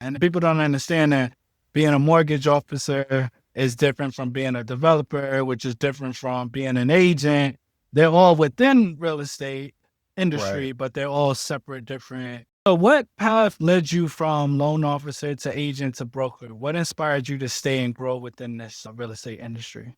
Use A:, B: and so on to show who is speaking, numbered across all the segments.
A: And people don't understand that being a mortgage officer is different from being a developer, which is different from being an agent. They're all within real estate
B: Right.
A: industry, but they're all separate, different. So what path led you from loan officer to agent to broker? What inspired you to stay and grow within this real estate industry?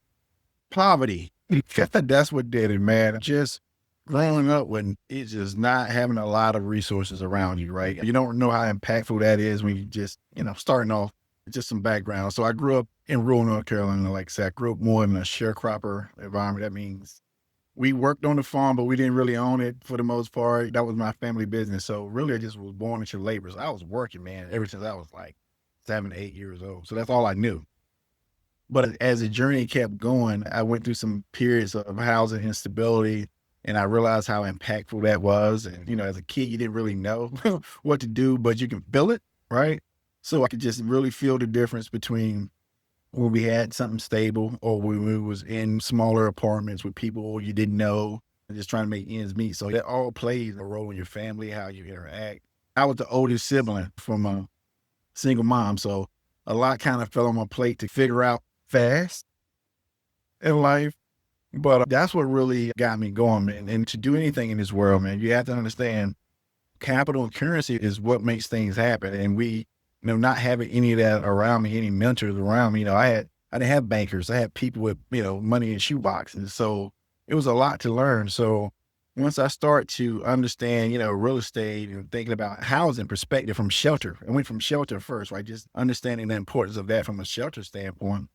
B: Poverty. That's what did it, man. Just growing up when it's just not having a lot of resources around you, right? You don't know how impactful that is when you just, starting off, just some background. So I grew up in rural North Carolina. Like I said, I grew up more in a sharecropper environment. That means we worked on the farm, but we didn't really own it for the most part. That was my family business. So really, I just was born into labor. So I was working, man, ever since I was like 7 to 8 years old. So that's all I knew. But as the journey kept going, I went through some periods of housing instability, and I realized how impactful that was. And, as a kid, you didn't really know what to do, but you can feel it, right? So I could just really feel the difference between when we had something stable or when we was in smaller apartments with people you didn't know and just trying to make ends meet. So that all plays a role in your family, how you interact. I was the oldest sibling from a single mom, so a lot kind of fell on my plate to figure out fast in life. But that's what really got me going, man. And to do anything in this world, man, you have to understand capital and currency is what makes things happen. And not having any of that around me, any mentors around me, I didn't have bankers. I had people with, money in shoeboxes. So it was a lot to learn. So once I start to understand, real estate and thinking about housing perspective from shelter, I went from shelter first, right? Just understanding the importance of that from a shelter standpoint.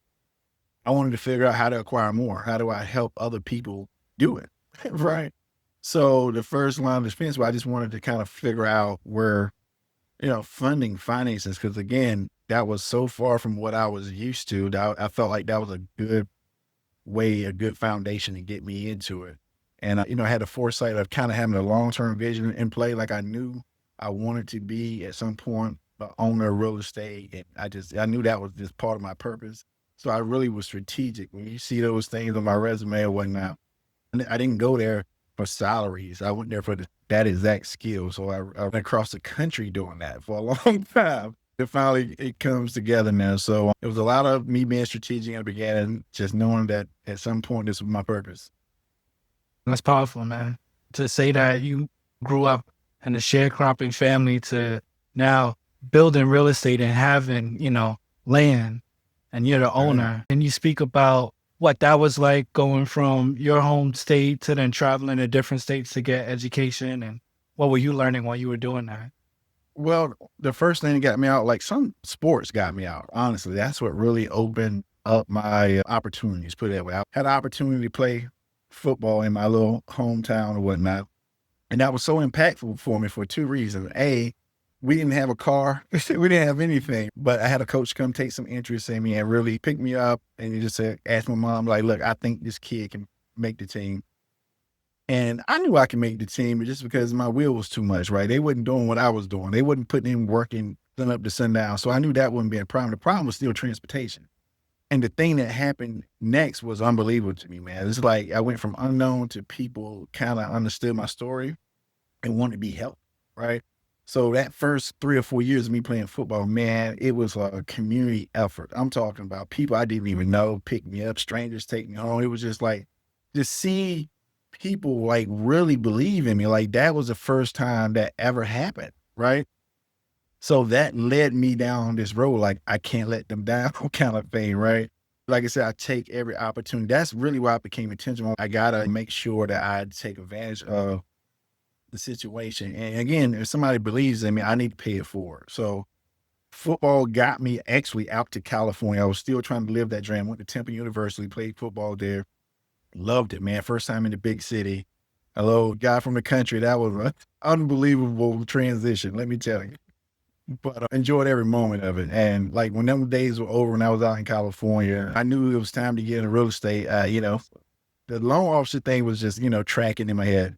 B: I wanted to figure out how to acquire more. How do I help other people do it? Right. So the first line of defense, I just wanted to kind of figure out where, funding finances, because again, that was so far from what I was used to. That I felt like that was a good way, a good foundation to get me into it. And, I had the foresight of kind of having a long-term vision in play. Like I knew I wanted to be at some point the owner of real estate. And I knew that was just part of my purpose. So I really was strategic. When you see those things on my resume or whatnot, and I didn't go there for salaries. I went there for that exact skill. So I went across the country doing that for a long time. It comes together now. So it was a lot of me being strategic in the beginning, just knowing that at some point this was my purpose.
A: That's powerful, man. To say that you grew up in a sharecropping family to now building real estate and having, land and you're the
B: Right.
A: owner. And you speak about what that was like going from your home state to then traveling to different states to get education. And what were you learning while you were doing that?
B: Well, the first thing that got me out, like some sports got me out. Honestly, that's what really opened up my opportunities. Put it that way. I had an opportunity to play football in my little hometown or whatnot. And that was so impactful for me for two reasons. A, we didn't have a car. We didn't have anything, but I had a coach come take some interest in me and really pick me up. And he just said, ask my mom, like, look, I think this kid can make the team. And I knew I could make the team just because my will was too much, right? They wasn't doing what I was doing. They wasn't putting in work in sun up to sundown. So I knew that wouldn't be a problem. The problem was still transportation. And the thing that happened next was unbelievable to me, man. It's like I went from unknown to people kind of understood my story and wanted to be helped, right? So that first 3 or 4 years of me playing football, man, it was a community effort. I'm talking about people I didn't even know pick me up, strangers take me home. It was just like to see people like really believe in me. Like that was the first time that ever happened, right? So that led me down this road, like I can't let them down kind of thing, right? Like I said, I take every opportunity. That's really why I became intentional. I gotta make sure that I take advantage of the situation. And again, if somebody believes in me, I need to pay it forward. So football got me actually out to California. I was still trying to live that dream. Went to Temple University, played football there. Loved it, man. First time in the big city. Hello, guy from the country. That was an unbelievable transition, let me tell you. But I enjoyed every moment of it. And like when them days were over and I was out in California, I knew it was time to get into real estate. The loan officer thing was just, tracking in my head.